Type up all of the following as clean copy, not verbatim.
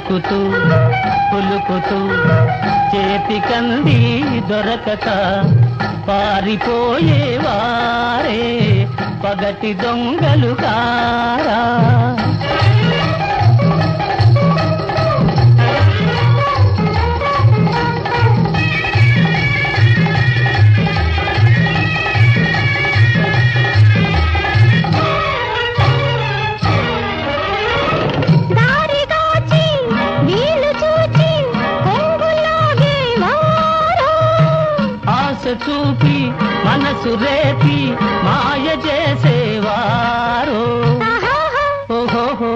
ఉరుకుతూ పులుకుతూ చేతికంది దొరకక పారిపోయేవారే పగటి దొంగలు కారా. చూపి మనసు రేపి మాయ చేసేవారు ఓహో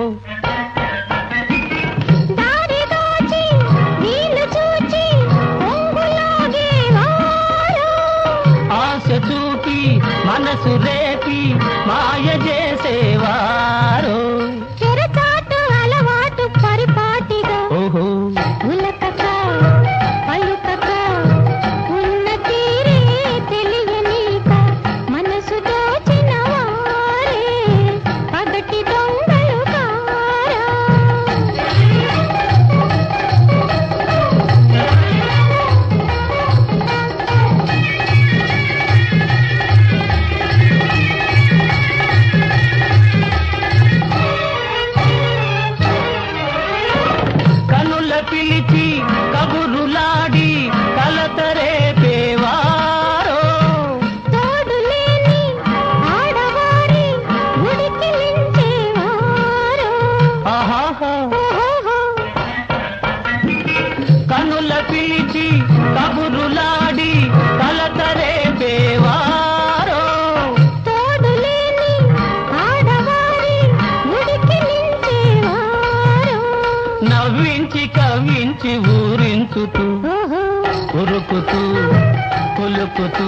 ఆశ చూపి మనసు రేపి మాయ చేసేవారు అలవాటు పరిపాటిగా ఓహో పిలిచి కబురులాడి కలతరేపేవారో తోడులేని ఆడవారి ఉడికిలించేవారో ఆహాహా కనుల పిలిచి కబురులాడి కలతరేపేవారో తోడులేని ఆడవారి ఉడికిలించేవారో నవ్వించి కవ్వించి ఊరించుతూ ఉరుకుతూ పులుకుతూ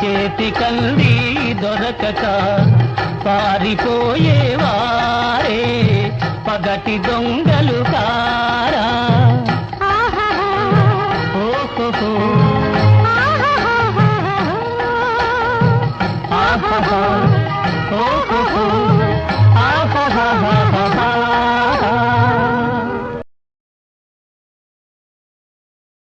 చేతికంది దొరకక పారిపోయేవారే పగటి దొంగలు కారా.